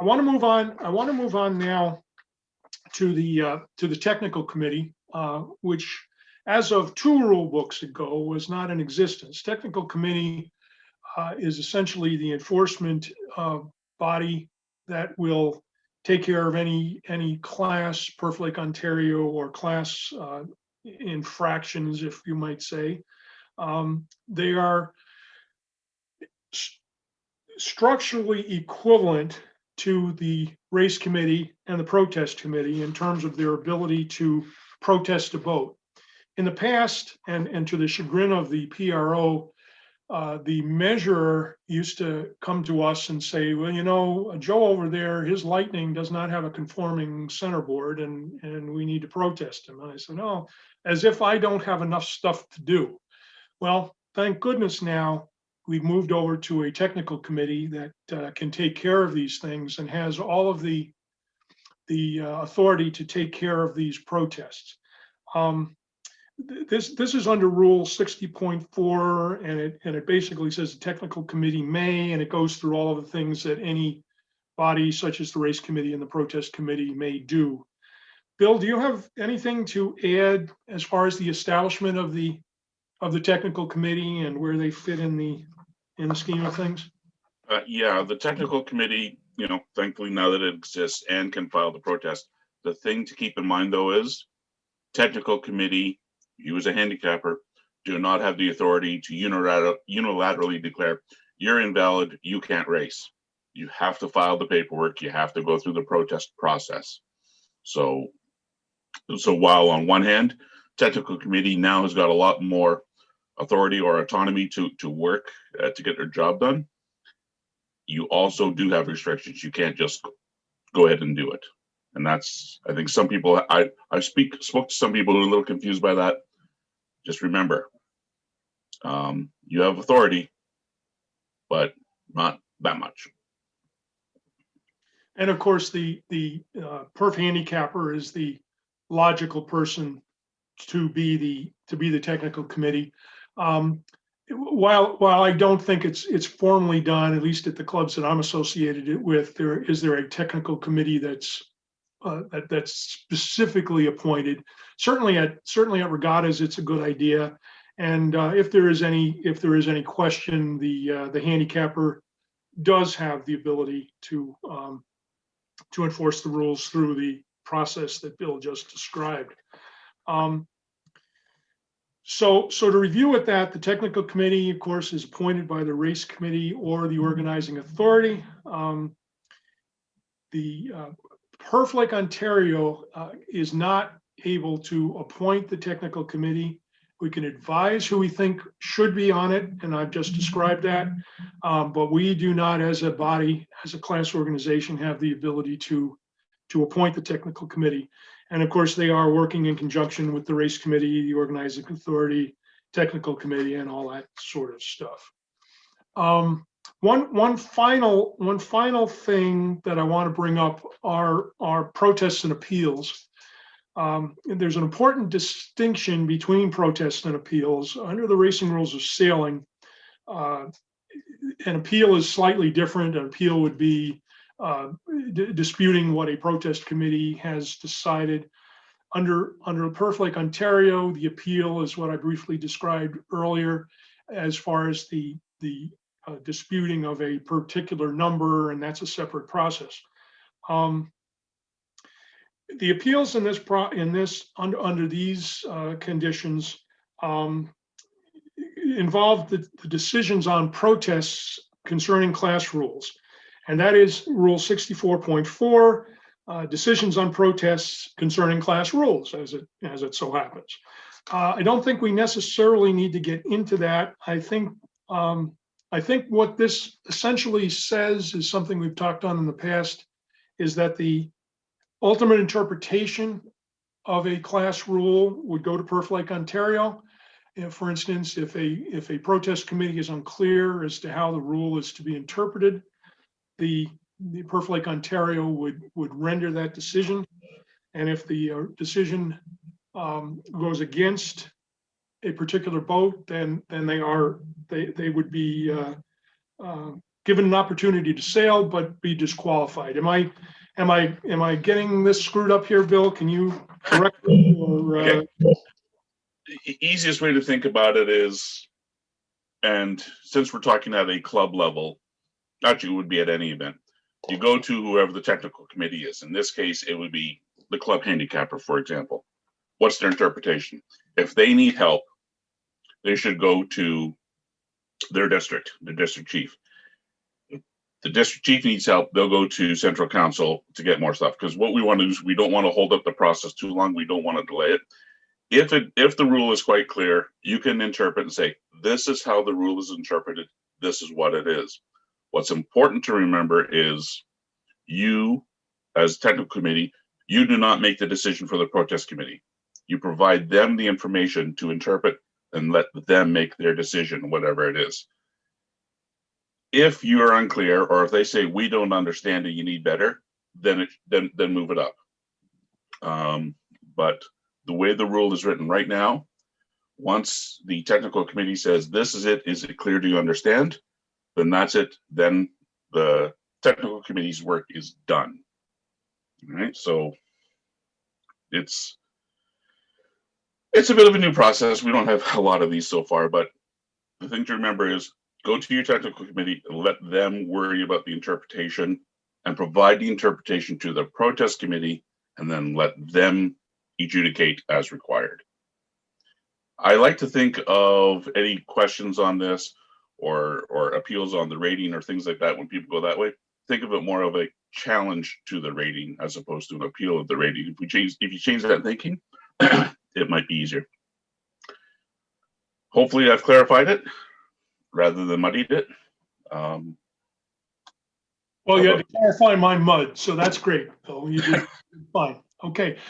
I want to move on. I want to move on now to the technical committee, which, as of 2 rule books ago, was not in existence. Technical committee is essentially the enforcement body that will take care of any class, Perf Lake, Ontario, or class infractions, if you might say. They are structurally equivalent to the race committee and the protest committee in terms of their ability to protest a vote. In the past, and to the chagrin of the PRO, the measurer used to come to us and say, well, you know, Joe over there, his lightning does not have a conforming center board, and we need to protest him. And I said, no, as if I don't have enough stuff to do. Well, thank goodness now we've moved over to a technical committee that can take care of these things and has all of the authority to take care of these protests. This is under Rule 60.4, and it basically says the technical committee may, and it goes through all of the things that any body such as the race committee and the protest committee may do. Bill, do you have anything to add as far as the establishment of the technical committee and where they fit in the scheme of things? Yeah, the technical committee, you know, thankfully now that it exists and can file the protest, the thing to keep in mind though is technical committee, you as a handicapper, do not have the authority to unilaterally declare you're invalid, you can't race. You have to file the paperwork, you have to go through the protest process. So while on one hand, technical committee now has got a lot more authority or autonomy to work to get their job done, you also do have restrictions. You can't just go ahead and do it. And that's, I think some people, I spoke to some people who are a little confused by that. Just remember, you have authority, but not that much. And of course, the perf handicapper is the logical person to be the technical committee. While I don't think it's formally done, at least at the clubs that I'm associated with, there is a technical committee that's specifically appointed. Certainly at regattas, it's a good idea. And if there is any question, the handicapper does have the ability to enforce the rules through the process that Bill just described. So to review with that, the technical committee, of course, is appointed by the race committee or the organizing authority. The Perf Lake, Ontario is not able to appoint the technical committee. We can advise who we think should be on it, and I've just described that. But we do not, as a body, as a class organization, have the ability to appoint the technical committee. And of course, they are working in conjunction with the race committee, the organizing authority, technical committee, and all that sort of stuff. One final thing that I want to bring up are protests and appeals. There's an important distinction between protests and appeals. Under the racing rules of sailing, an appeal is slightly different. An appeal would be disputing what a protest committee has decided. Under Perf Lake, Ontario, the appeal is what I briefly described earlier, as far as the disputing of a particular number, and that's a separate process. The appeals under these conditions involve the decisions on protests concerning class rules. And that is Rule 64.4, decisions on protests concerning class rules, as it so happens. I don't think we necessarily need to get into that. I think what this essentially says is something we've talked on in the past, is that the ultimate interpretation of a class rule would go to Perf Lake, Ontario. For instance, if a protest committee is unclear as to how the rule is to be interpreted, the Perf Lake, Ontario would render that decision. And if the decision goes against a particular boat, then they would be given an opportunity to sail, but be disqualified. Am I getting this screwed up here, Bill? Can you correct me? Or, Okay. Easiest way to think about it is, and since we're talking at a club level, actually it would be at any event, you go to whoever the technical committee is. In this case, it would be the club handicapper, for example. What's their interpretation? If they need help, they should go to their district, the district chief. If the district chief needs help, they'll go to central council to get more stuff. Because what we want to do is we don't want to hold up the process too long. We don't want to delay it. If the rule is quite clear, you can interpret and say, this is how the rule is interpreted. This is what it is. What's important to remember is you, as technical committee, you do not make the decision for the protest committee. You provide them the information to interpret and let them make their decision, whatever it is. If you're unclear, or if they say we don't understand and you need better, then move it up. But the way the rule is written right now, once the technical committee says this is it clear, do you understand? Then that's it. Then the technical committee's work is done. All right, so it's a bit of a new process. We don't have a lot of these so far, but the thing to remember is go to your technical committee and let them worry about the interpretation and provide the interpretation to the protest committee, and then let them adjudicate as required. I like to think of any questions on this or appeals on the rating or things like that. When people go that way, think of it more of a challenge to the rating as opposed to an appeal of the rating. If you change that thinking, it might be easier. Hopefully I've clarified it rather than muddied it. well, you had to clarify my mud, so that's great, Bill. You did fine. Okay,